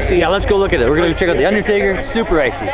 icy. Yeah, let's go look at it. We're gonna go check out the Undertaker. It's super icy.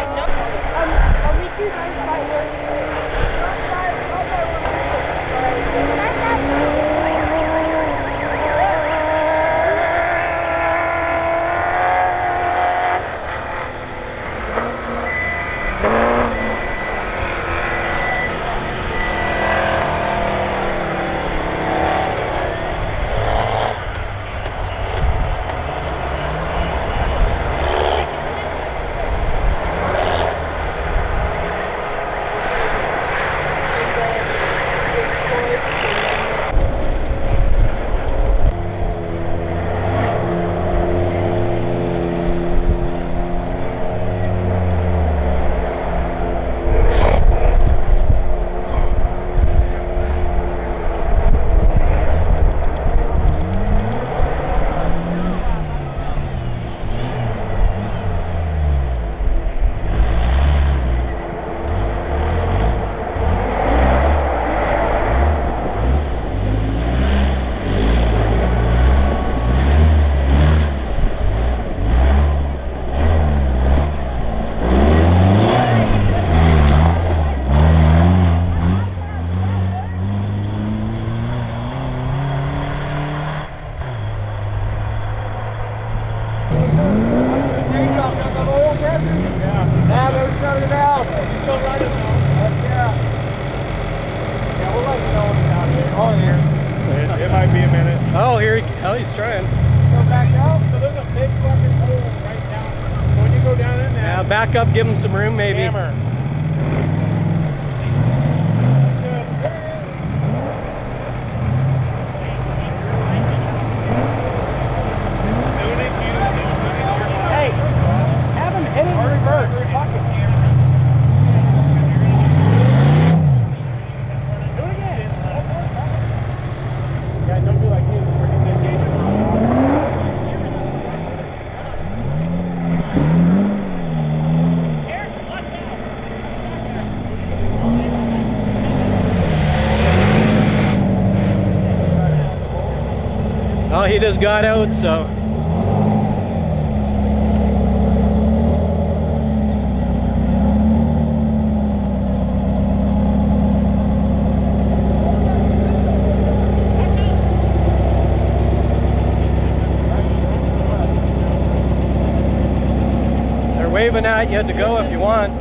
It might be a minute. Oh, he's trying. Go back out. So there's a big fucking hole right down. So when you go down in there, Yeah, back up, give him some room, maybe. hammer. Hey, have him hit it in reverse. Fuck it. Do it again. Yeah, don't do like this. We're gonna get engaged. Oh, he just got out, so. They're waving at you to go if you want.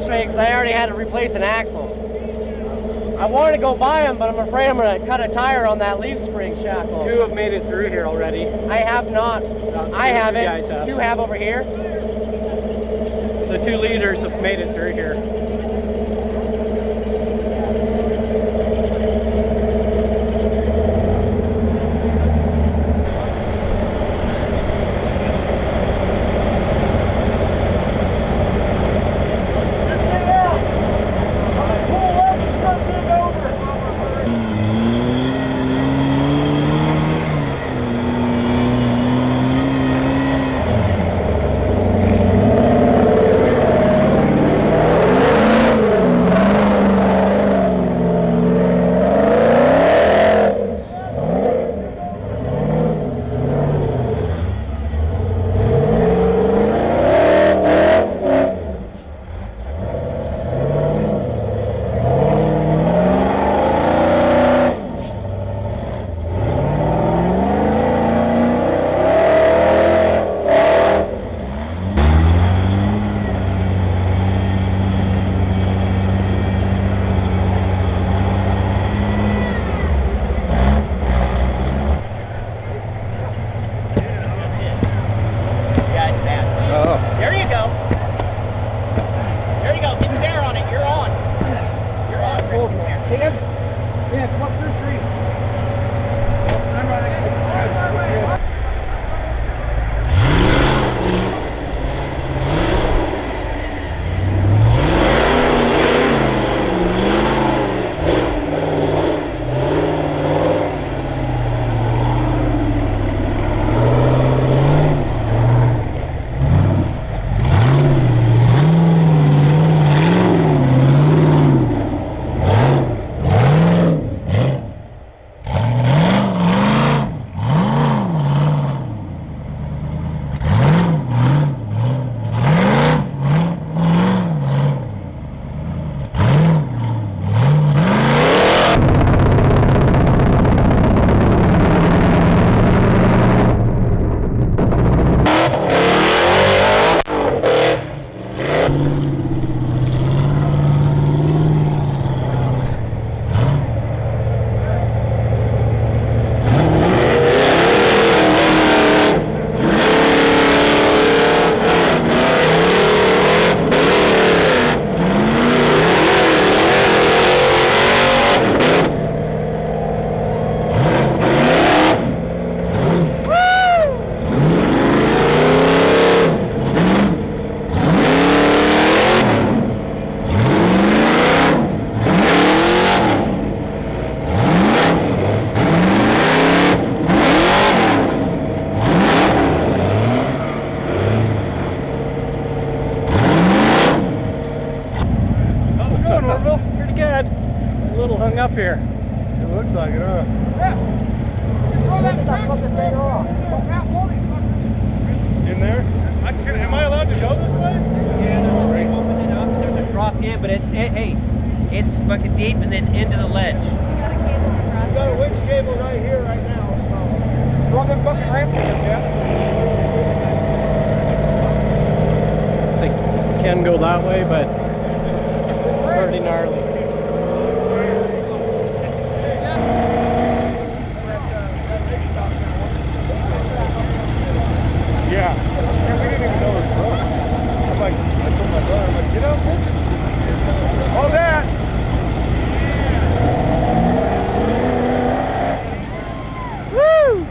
yesterday because I already had to replace an axle. I wanted to go buy them, but I'm afraid I'm going to cut a tire on that leaf spring shackle. 2 have made it through here already. I have not. I haven't. You guys have. 2 have over here. The 2 leaders have made it through here. Up here. It looks like it, huh? Yeah. Throw that in there? Am I allowed to go this way? Yeah, no, they open it up and there's a drop in, but hey, it's fucking deep and then into the ledge. We got a winch cable right here, right now, so. Throw them fucking ramps in, yeah? I think we can go that way, but pretty gnarly. Yeah. We didn't even know it was broke. I'm like, I told my brother, I'm like, get up, fix it. All that. Woo!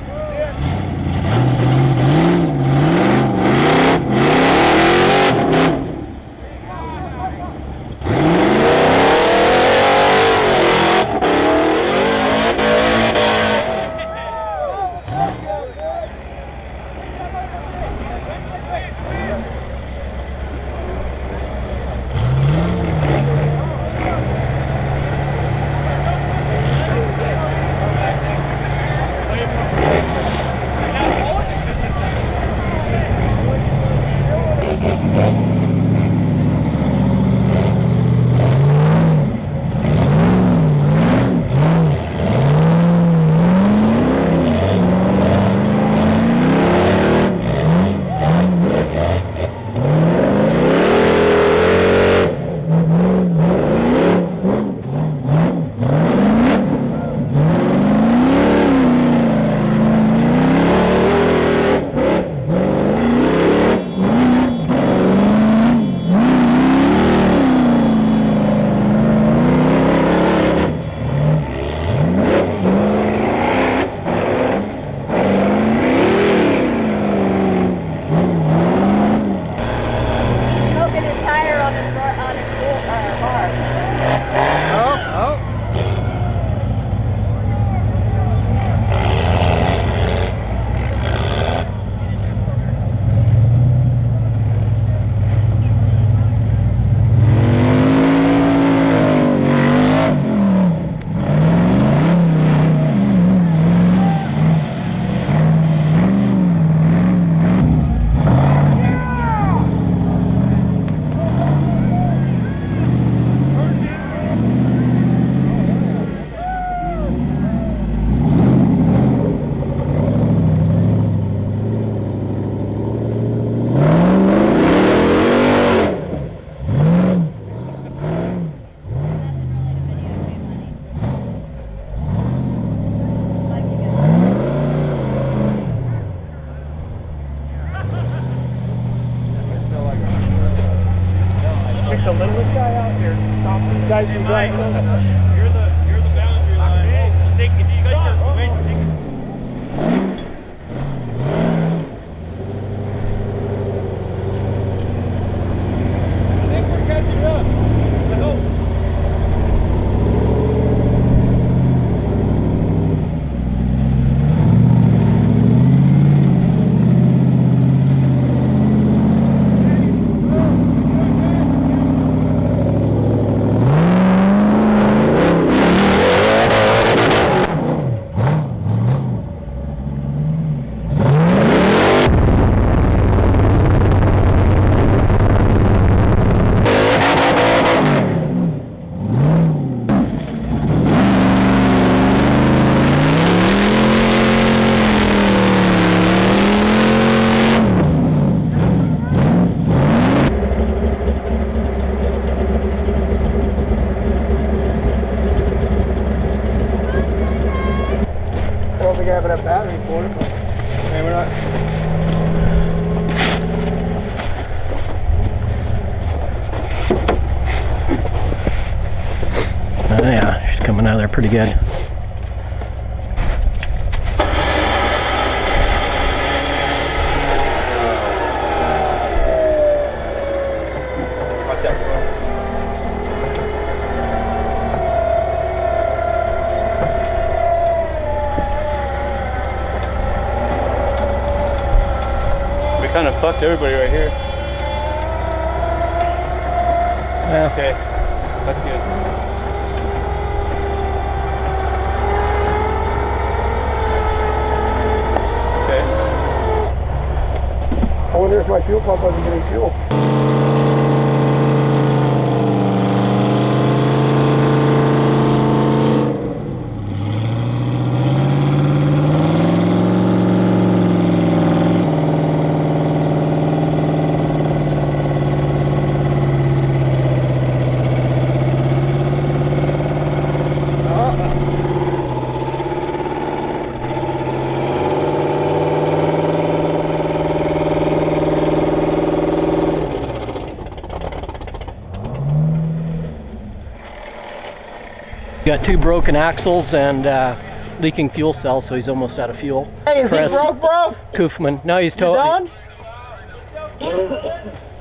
You're the boundary line. Take, if you got your weight, take it. I think we're catching up. I hope. I don't think I have enough battery for it, but okay, we're not. Oh yeah, she's coming out of there pretty good. Watch out, bro. We kind of fucked everybody right here. Well, Okay, that's good. Okay. I wonder if my fuel pump wasn't getting fuel. got 2 broken axles and leaking fuel cell, so he's almost out of fuel. Hey, is Chris he broke? Koofman. No, he's You totally. done?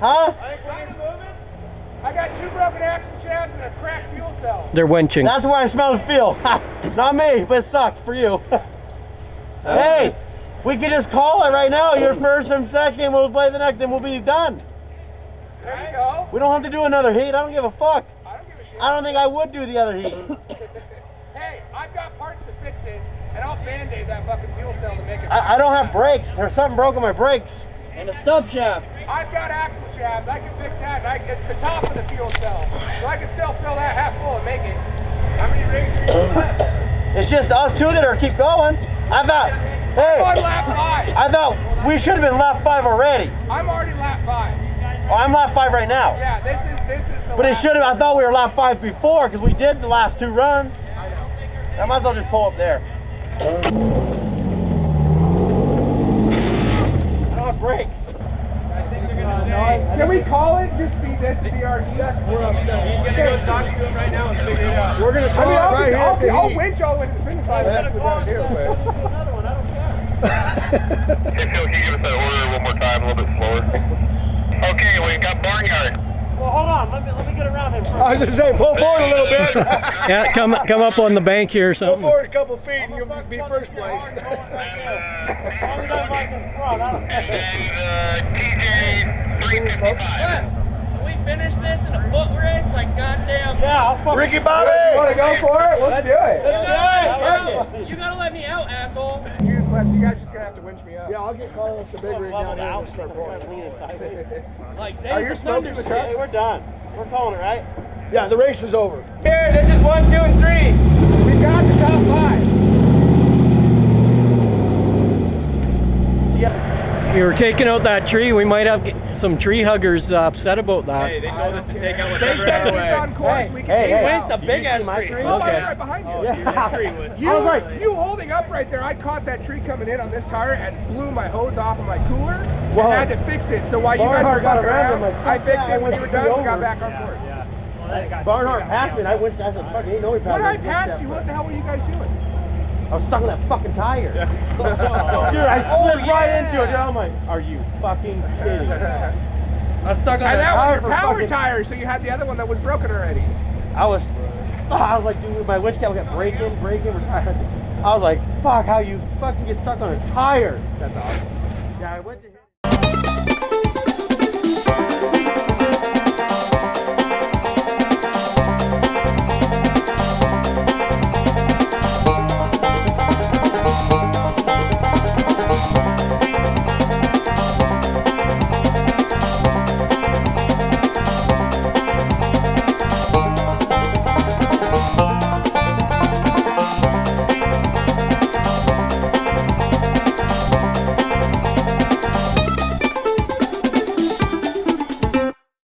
Huh? I got 2 broken axle shafts and a cracked fuel cell. They're winching. That's where I smell the fuel. Not me, but it sucks for you. Hey, we could just call it right now. You're first and second. We'll play the next, and we'll be done. There you go. We don't have to do another heat. I don't give a fuck. I don't give a shit. I don't think I would do the other heat. Hey, I've got parts to fix it, and I'll band-aid that fucking fuel cell to make it. I don't have brakes. There's something broke on my brakes. And a stub shaft. I've got axle shafts. I can fix that. And it's the top of the fuel cell, so I can still fill that half full and make it. How many rigs are you left? It's just us 2 that are keep going. I thought, hey, I'm on lap 5. I thought we should have been lap 5 already. I'm already lap 5. Oh, I'm lap 5 right now. Yeah, this is the. But it lap- should have. I thought we were lap 5 before because we did the last 2 runs. I know. I might as well just pull up there. I don't have brakes. Can we call it? Just be this to be our heat. We're upset. He's gonna go talk to him right now and figure it out. We're gonna call it right here at the I'll heat. winch all the way to the finish line. That's what I'm here with. Another one. I don't care. Hey Phil, can you give us that order one more time, a little bit slower? Okay, we got barnyard. Well, hold on. Let me get around him. I was just saying, pull forward a little bit. Yeah, come up on the bank here or Pull something. forward a couple feet and you'll be first place. As long as I'm like in front, I don't care. TJ 355. Can we finish this in a foot race? Like goddamn. Yeah, I'll fucking. Ricky Bobby! You wanna go for it? Let's do it. You gotta let me out, asshole. You guys just gonna have to winch me up. Yeah, I'll get Carlos the big rig down here and start pouring. Like Are your smokes in the truck? Hey, we're done. We're calling it, right? Yeah, the race is over. Here, this is 1, 2, and 3. We got the top 5. We were taking out that tree. We might have some tree huggers upset about that. Hey, they told us to take out They whatever said if anyway. it's on course, we can hey, Waste a big ass my tree. tree? Oh, Okay. I'm right behind you. That tree was. You, you holding up right there, I caught that tree coming in on this tire and blew my hose off of my cooler and Whoa. had to fix it. So while you guys were Barnhart got fucking around around, him like, I fixed yeah, I it when went you were to done, the we got over. back on course. Barnhart passed me and I went, I said, fuck, ain't no way When I passed you, what the hell were you guys doing? I was stuck on that fucking tire. Dude, I slid right into it. Dude, I'm like, are you fucking kidding? I was stuck on And that that tire was for your power fucking... tire, so you had the other one that was broken already. I was like, dude, my winch cable kept breaking, retired. I was like, fuck, how you fucking get stuck on a tire? That's awesome. Yeah, I went to him.